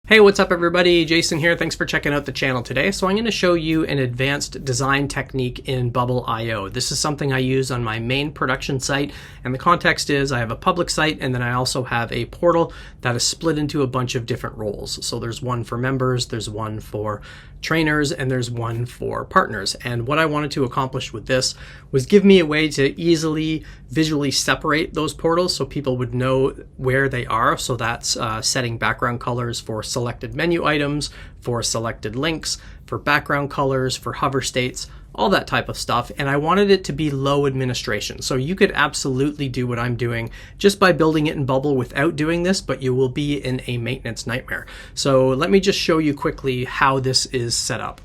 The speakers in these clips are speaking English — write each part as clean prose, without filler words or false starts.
Hey, what's up everybody? Jason here. Thanks for checking out the channel today. So I'm going to show you an advanced design technique in Bubble.io. This is something I use on my main production site, and the context is I have a public site and then I also have a portal that is split into a bunch of different roles. So there's one for members, there's one for trainers, and there's one for partners. And what I wanted to accomplish with this was give me a way to easily visually separate those portals so people would know where they are. So that's setting background colors for selected menu items, for selected links, for background colors, for hover states, all that type of stuff. And I wanted it to be low administration. So you could absolutely do what I'm doing just by building it in Bubble without doing this, but you will be in a maintenance nightmare. So let me just show you quickly how this is set up.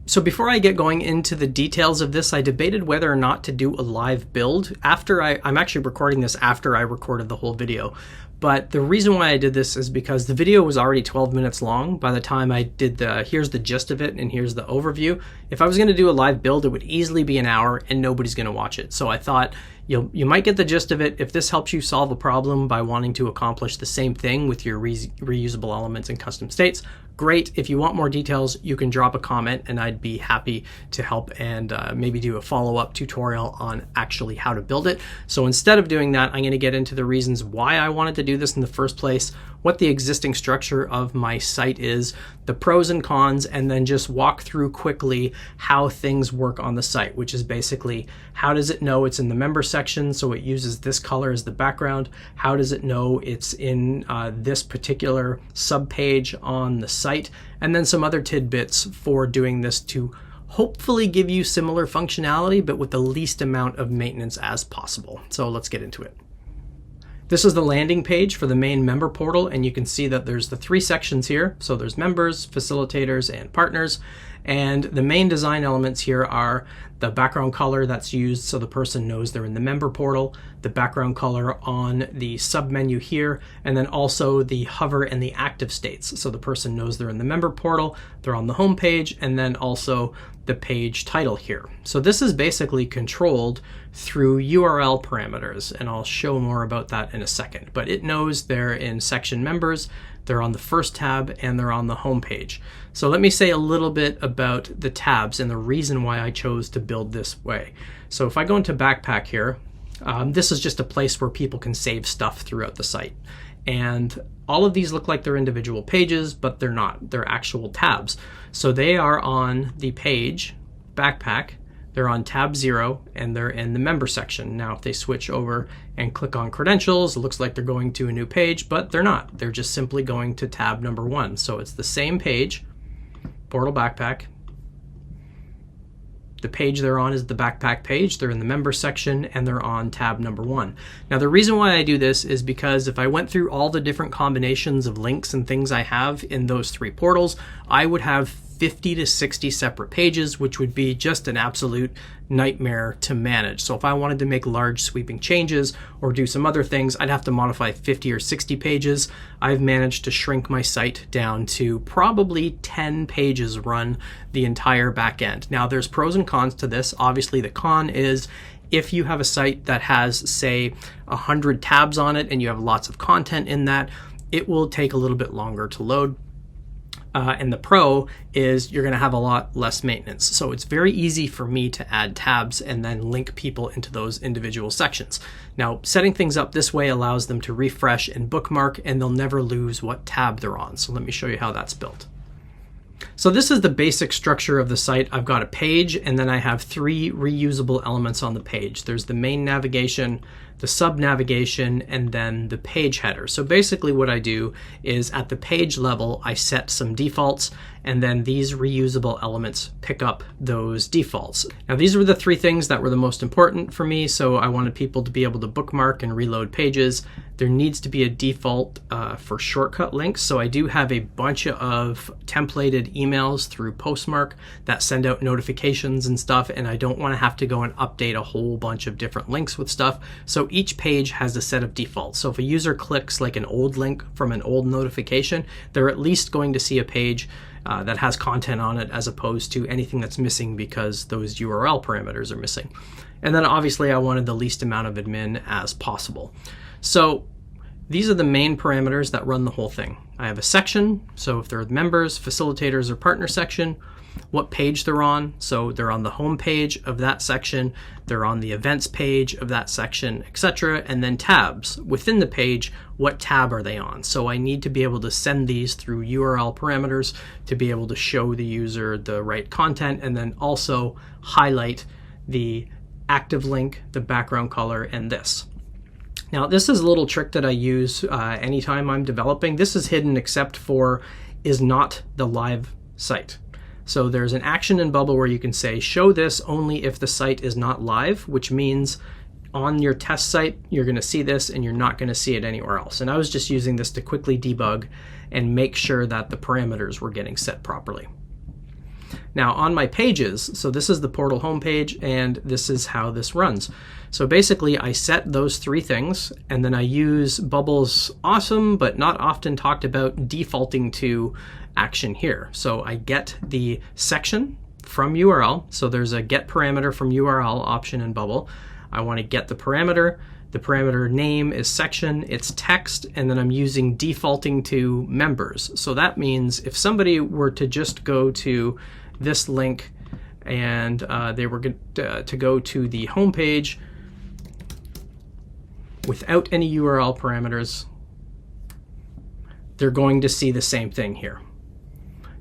So before I get going into the details of this, I debated whether or not to do a live build. I'm actually recording this after I recorded the whole video. But the reason why I did this is because the video was already 12 minutes long by the time I did here's the gist of it and here's the overview. If I was going to do a live build, it would easily be an hour and nobody's going to watch it. So I thought you might get the gist of it. If this helps you solve a problem by wanting to accomplish the same thing with your reusable elements and custom states, great. If you want more details, you can drop a comment and I'd be happy to help and maybe do a follow-up tutorial on actually how to build it. So instead of doing that, I'm going to get into the reasons why I wanted to do this in the first place, what the existing structure of my site is, the pros and cons, and then just walk through quickly how things work on the site, which is basically how does it know it's in the member section, so it uses this color as the background? How does it know it's in this particular subpage on the site? And then some other tidbits for doing this to hopefully give you similar functionality, but with the least amount of maintenance as possible. So let's get into it. This is the landing page for the main member portal, and you can see that there's the three sections here. So there's members, facilitators, and partners. And the main design elements here are the background color that's used so the person knows they're in the member portal, the background color on the submenu here, and then also the hover and the active states. So the person knows they're in the member portal, they're on the home page, and then also the page title here. So this is basically controlled through URL parameters, and I'll show more about that in a second. But it knows they're in section members, they're on the first tab, and they're on the home page. So let me say a little bit about the tabs and the reason why I chose to build this way. So if I go into Backpack here, this is just a place where people can save stuff throughout the site. And all of these look like they're individual pages, but they're not. They're actual tabs. So they are on the page, Backpack, they're on tab 0, and they're in the member section. Now, if they switch over and click on credentials, it looks like they're going to a new page, but they're not. They're just simply going to tab number 1. So it's the same page, Portal Backpack. The page they're on is the Backpack page. They're in the member section and they're on tab number 1. Now the reason why I do this is because if I went through all the different combinations of links and things I have in those three portals, I would have 50 to 60 separate pages, which would be just an absolute nightmare to manage. So if I wanted to make large sweeping changes or do some other things, I'd have to modify 50 or 60 pages. I've managed to shrink my site down to probably 10 pages run the entire back end. Now there's pros and cons to this. Obviously the con is if you have a site that has, say, 100 tabs on it and you have lots of content in that, it will take a little bit longer to load. And the pro is you're going to have a lot less maintenance. So it's very easy for me to add tabs and then link people into those individual sections. Now, setting things up this way allows them to refresh and bookmark, and they'll never lose what tab they're on. So let me show you how that's built. So this is the basic structure of the site. I've got a page, and then I have three reusable elements on the page. There's the main navigation, the sub navigation, and then the page header. So basically what I do is at the page level, I set some defaults, and then these reusable elements pick up those defaults. Now these were the three things that were the most important for me. So I wanted people to be able to bookmark and reload pages. There needs to be a default for shortcut links. So I do have a bunch of templated emails through Postmark that send out notifications and stuff, and I don't want to have to go and update a whole bunch of different links with stuff. So each page has a set of defaults. So if a user clicks like an old link from an old notification, they're at least going to see a page that has content on it as opposed to anything that's missing because those URL parameters are missing. And then obviously I wanted the least amount of admin as possible. So these are the main parameters that run the whole thing. I have a section, so if they're members, facilitators, or partner section, what page they're on, so they're on the home page of that section, they're on the events page of that section, etc. And then tabs within the page, what tab are they on? So I need to be able to send these through URL parameters to be able to show the user the right content, and then also highlight the active link, the background color, and this. Now this is a little trick that I use anytime I'm developing. This is hidden except for is not the live site. So there's an action in Bubble where you can say show this only if the site is not live, which means on your test site you're going to see this and you're not going to see it anywhere else. And I was just using this to quickly debug and make sure that the parameters were getting set properly. Now on my pages, so this is the portal homepage and this is how this runs. So basically I set those three things and then I use Bubble's awesome but not often talked about defaulting to action here. So I get the section from URL. So there's a get parameter from URL option in Bubble. I want to get the parameter. The parameter name is section, it's text, and then I'm using defaulting to members. So that means if somebody were to just go to this link and they were to go to the home page without any URL parameters, they're going to see the same thing here.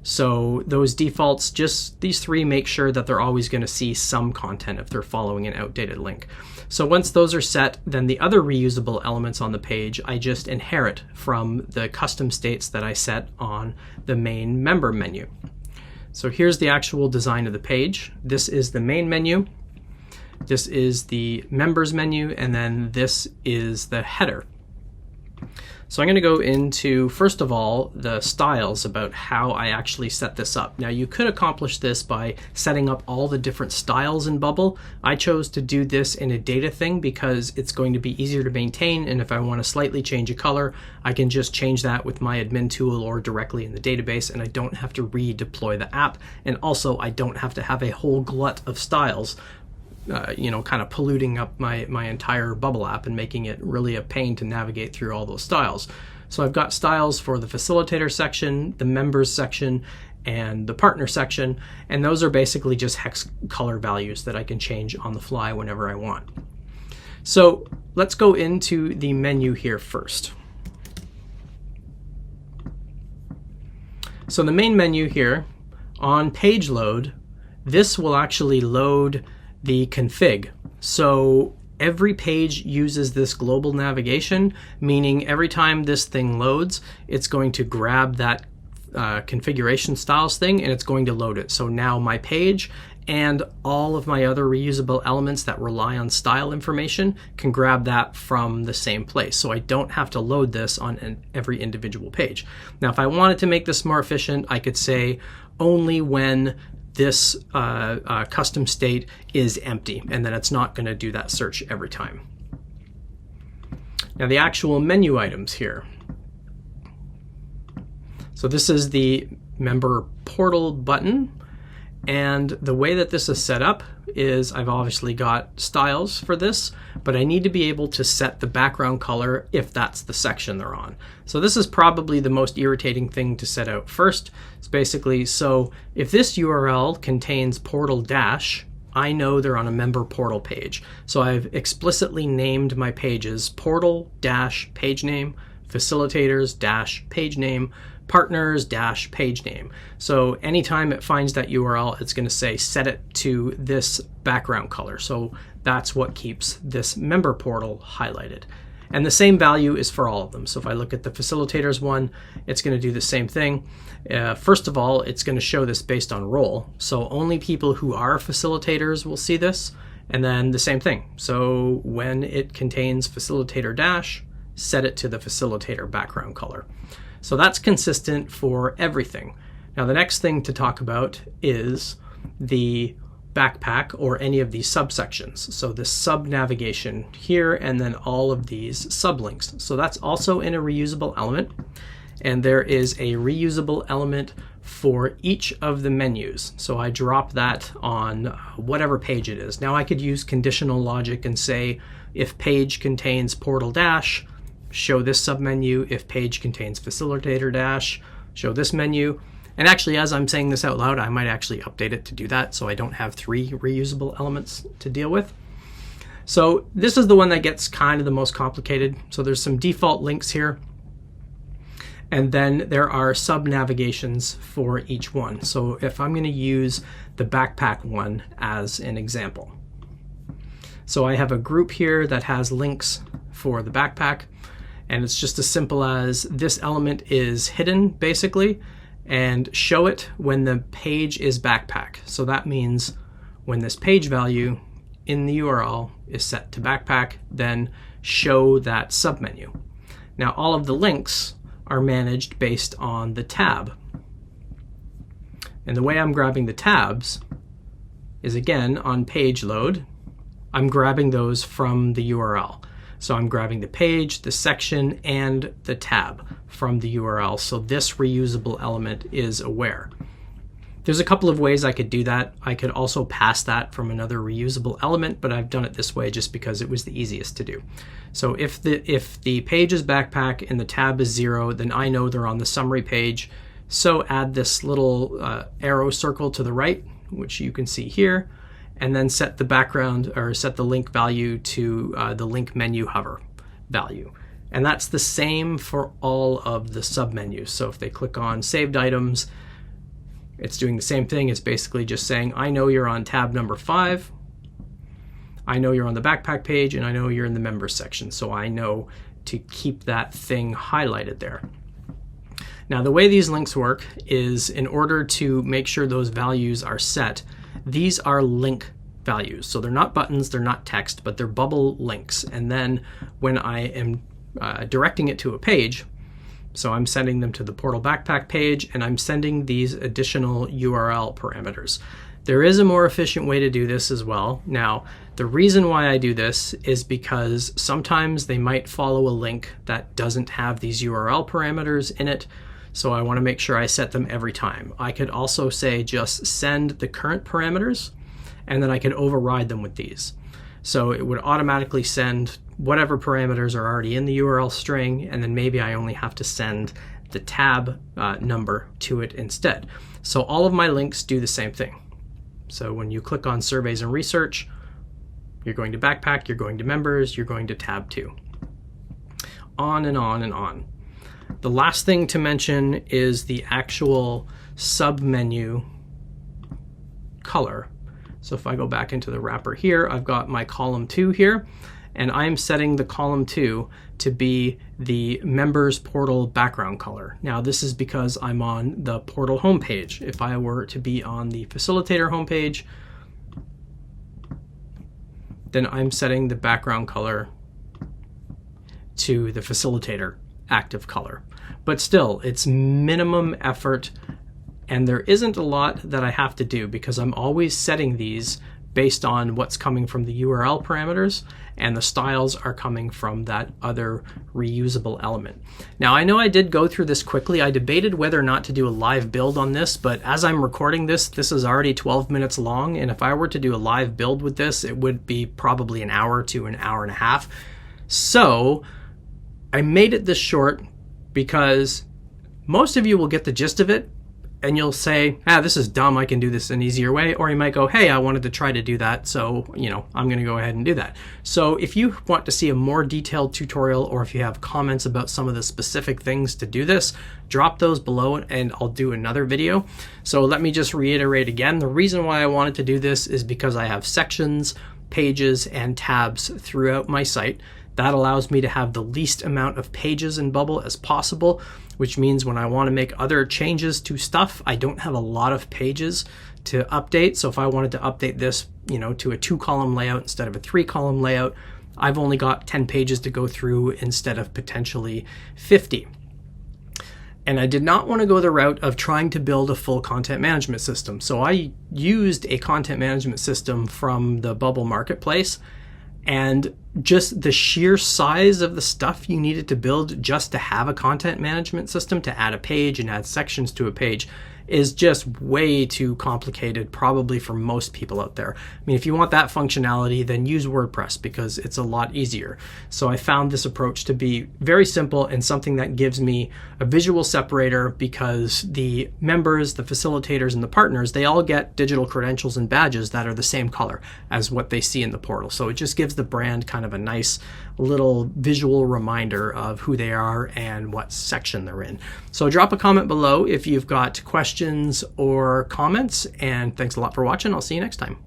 So those defaults, just these three, make sure that they're always going to see some content if they're following an outdated link. So once those are set, then the other reusable elements on the page, I just inherit from the custom states that I set on the main member menu. So here's the actual design of the page. This is the main menu. This is the members menu, and then this is the header. So I'm going to go into, first of all, the styles about how I actually set this up. Now you could accomplish this by setting up all the different styles in Bubble. I chose to do this in a data thing because it's going to be easier to maintain, and if I want to slightly change a color, I can just change that with my admin tool or directly in the database, and I don't have to redeploy the app, and also I don't have to have a whole glut of styles kind of polluting up my entire Bubble app and making it really a pain to navigate through all those styles. So I've got styles for the facilitator section, the members section, and the partner section, and those are basically just hex color values that I can change on the fly whenever I want. So let's go into the menu here first. So the main menu here, on page load, this will actually load the config. So every page uses this global navigation, meaning every time this thing loads, it's going to grab that configuration styles thing and it's going to load it. So now my page and all of my other reusable elements that rely on style information can grab that from the same place. So I don't have to load this on every individual page. Now, if I wanted to make this more efficient, I could say only when this custom state is empty, and then it's not going to do that search every time. Now the actual menu items here. So this is the member portal button, and the way that this is set up is I've obviously got styles for this, but I need to be able to set the background color if that's the section they're on. So this is probably the most irritating thing to set out first. It's basically, so if this URL contains portal dash, I know they're on a member portal page. So I've explicitly named my pages portal dash page name, facilitators dash page name, partners dash page name. So anytime it finds that URL, it's going to say set it to this background color. So that's what keeps this member portal highlighted. And the same value is for all of them. So if I look at the facilitators one, it's going to do the same thing. First of all, it's going to show this based on role. So only people who are facilitators will see this. And then the same thing. So when it contains facilitator dash, set it to the facilitator background color. So that's consistent for everything. Now the next thing to talk about is the backpack or any of these subsections. So the sub navigation here and then all of these sublinks. So that's also in a reusable element. And there is a reusable element for each of the menus. So I drop that on whatever page it is. Now I could use conditional logic and say if page contains portal dash, show this submenu. If page contains facilitator dash, show this menu. And actually, as I'm saying this out loud, I might actually update it to do that so I don't have 3 reusable elements to deal with. So this is the one that gets kind of the most complicated. So there's some default links here. And then there are sub-navigations for each one. So if I'm going to use the backpack one as an example. So I have a group here that has links for the backpack. And it's just as simple as this element is hidden, basically, and show it when the page is backpack. So that means when this page value in the URL is set to backpack, then show that submenu. Now all of the links are managed based on the tab. And the way I'm grabbing the tabs is, again, on page load, I'm grabbing those from the URL. So I'm grabbing the page, the section, and the tab from the URL. So this reusable element is aware. There's a couple of ways I could do that. I could also pass that from another reusable element, but I've done it this way just because it was the easiest to do. So if the page is backpack and the tab is 0, then I know they're on the summary page. So add this little arrow circle to the right, which you can see here, and then set the background or set the link value to the link menu hover value. And that's the same for all of the submenus. So if they click on saved items, it's doing the same thing. It's basically just saying, I know you're on tab number 5. I know you're on the backpack page, and I know you're in the members section. So I know to keep that thing highlighted there. Now, the way these links work is, in order to make sure those values are set, these are link values. So they're not buttons, they're not text, but they're bubble links. And then when I am directing it to a page, so I'm sending them to the portal backpack page, and I'm sending these additional URL parameters. There is a more efficient way to do this as well. Now, the reason why I do this is because sometimes they might follow a link that doesn't have these URL parameters in it. So I want to make sure I set them every time. I could also say just send the current parameters, and then I could override them with these. So it would automatically send whatever parameters are already in the URL string, and then maybe I only have to send the tab number to it instead. So all of my links do the same thing. So when you click on surveys and research, you're going to backpack, you're going to members, you're going to tab 2. On and on and on. The last thing to mention is the actual submenu color. So if I go back into the wrapper here, I've got my column 2 here, and I'm setting the column 2 to be the members portal background color. Now this is because I'm on the portal homepage. If I were to be on the facilitator homepage, then I'm setting the background color to the facilitator active color. But still, it's minimum effort, and there isn't a lot that I have to do because I'm always setting these based on what's coming from the URL parameters, and the styles are coming from that other reusable element. Now, I know I did go through this quickly. I debated whether or not to do a live build on this, but as I'm recording this, this is already 12 minutes long, and if I were to do a live build with this, it would be probably an hour to an hour and a half. So I made it this short because most of you will get the gist of it, and you'll say, this is dumb, I can do this an easier way. Or you might go, hey, I wanted to try to do that, so I'm gonna go ahead and do that. So if you want to see a more detailed tutorial, or if you have comments about some of the specific things to do this, drop those below and I'll do another video. So let me just reiterate again, the reason why I wanted to do this is because I have sections, pages, and tabs throughout my site. That allows me to have the least amount of pages in Bubble as possible, which means when I want to make other changes to stuff, I don't have a lot of pages to update. So if I wanted to update this, to a 2-column layout instead of a 3-column layout, I've only got 10 pages to go through instead of potentially 50. And I did not want to go the route of trying to build a full content management system. So I used a content management system from the Bubble marketplace, and just the sheer size of the stuff you needed to build just to have a content management system, to add a page and add sections to a page, is just way too complicated, probably for most people out there. I mean, if you want that functionality, then use WordPress because it's a lot easier. So I found this approach to be very simple and something that gives me a visual separator, because the members, the facilitators, and the partners, they all get digital credentials and badges that are the same color as what they see in the portal. So it just gives the brand kind of a nice little visual reminder of who they are and what section they're in. So drop a comment below if you've got questions or comments, and thanks a lot for watching. I'll see you next time.